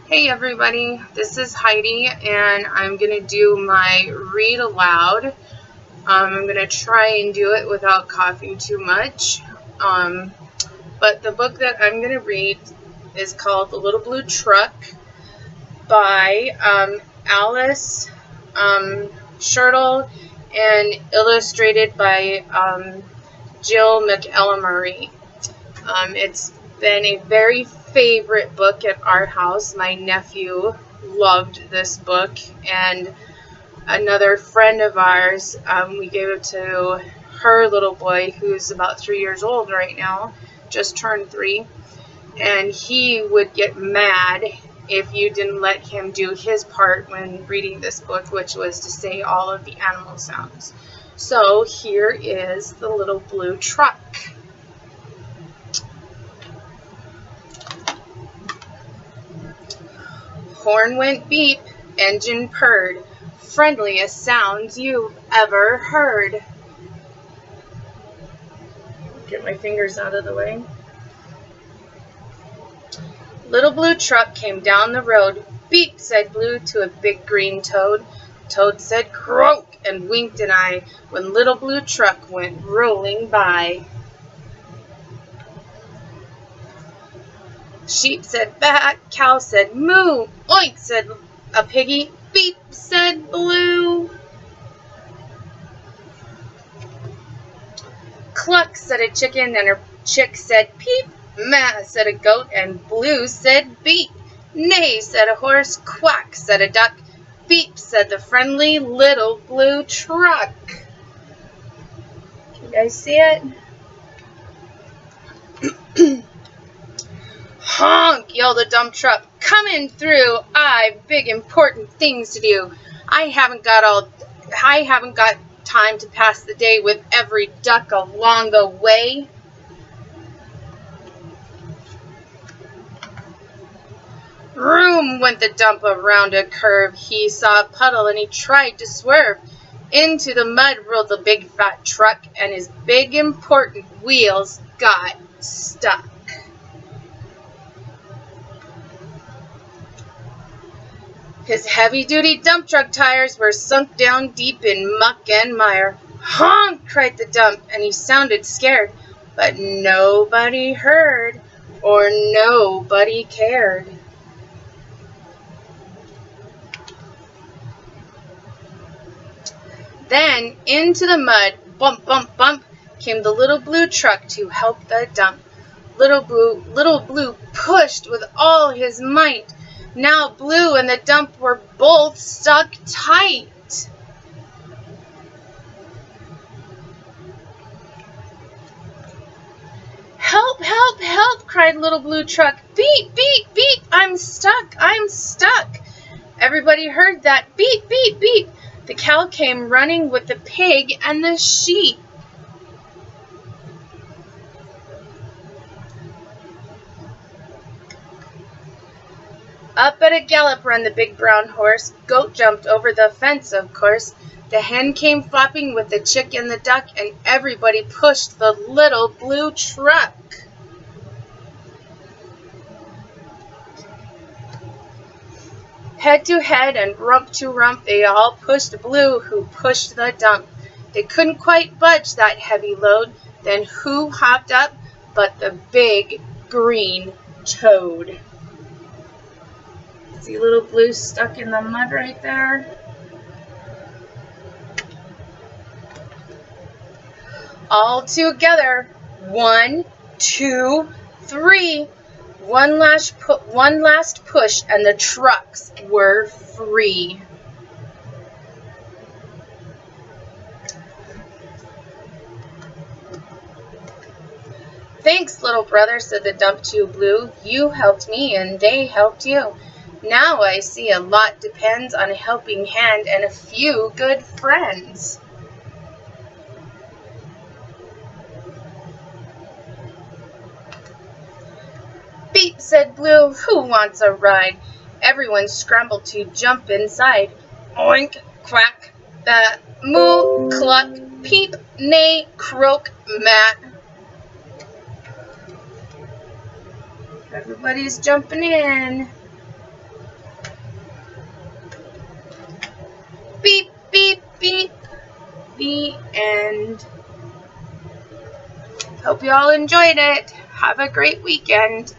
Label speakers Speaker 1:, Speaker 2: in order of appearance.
Speaker 1: Hey everybody, this is Heidi and I'm going to do my read aloud. I'm going to try and do it without coughing too much. But the book that I'm going to read is called The Little Blue Truck by Alice Schertle and illustrated by Jill McElmurray. It's been a very favorite book at our house. My nephew loved this book, and another friend of ours, we gave it to her little boy, who's about 3 years old right now, just turned 3, and he would get mad if you didn't let him do his part when reading this book, which was to say all of the animal sounds. So here is The Little Blue Truck. Horn went beep, engine purred, friendliest sounds you've ever heard. Get my fingers out of the way. Little Blue Truck came down the road. Beep, said Blue to a big green toad. Toad said croak and winked an eye when Little Blue Truck went rolling by. Sheep said baa, cow said moo, oink said a piggy, beep said Blue. Cluck said a chicken and her chick said peep, ma said a goat and Blue said beep, neigh said a horse, quack said a duck, beep said the friendly Little Blue Truck. Can you guys see it? Honk, yelled the dump truck, coming through. I've big important things to do. I haven't got time to pass the day with every duck along the way. Vroom went the dump around a curve. He saw a puddle and he tried to swerve. Into the mud rolled the big fat truck, and his big important wheels got stuck. His heavy-duty dump truck tires were sunk down deep in muck and mire. Honk! Cried the dump, and he sounded scared, but nobody heard or nobody cared. Then into the mud, bump, bump, bump, came the Little Blue Truck to help the dump. Little Blue pushed with all his might. Now Blue and the dump were both stuck tight. Help, help, help, cried Little Blue Truck. Beep, beep, beep, I'm stuck, I'm stuck. Everybody heard that. Beep, beep, beep. The cow came running with the pig and the sheep. Up at a gallop ran the big brown horse. Goat jumped over the fence, of course. The hen came flopping with the chick and the duck, and everybody pushed the Little Blue Truck. Head to head and rump to rump, they all pushed Blue, who pushed the dump. They couldn't quite budge that heavy load. Then who hopped up but the big green toad? See Little Blue stuck in the mud right there? All together, 1, 2, 3. One last push, and the trucks were free. Thanks, little brother, said the dump to Blue. You helped me, and they helped you. Now I see a lot depends on a helping hand and a few good friends. Beep, said Blue, who wants a ride? Everyone scrambled to jump inside. Oink, quack, moo, cluck, peep, neigh, croak, mat. Everybody's jumping in. beep, beep, beep. The end. Hope you all enjoyed it. Have a great weekend.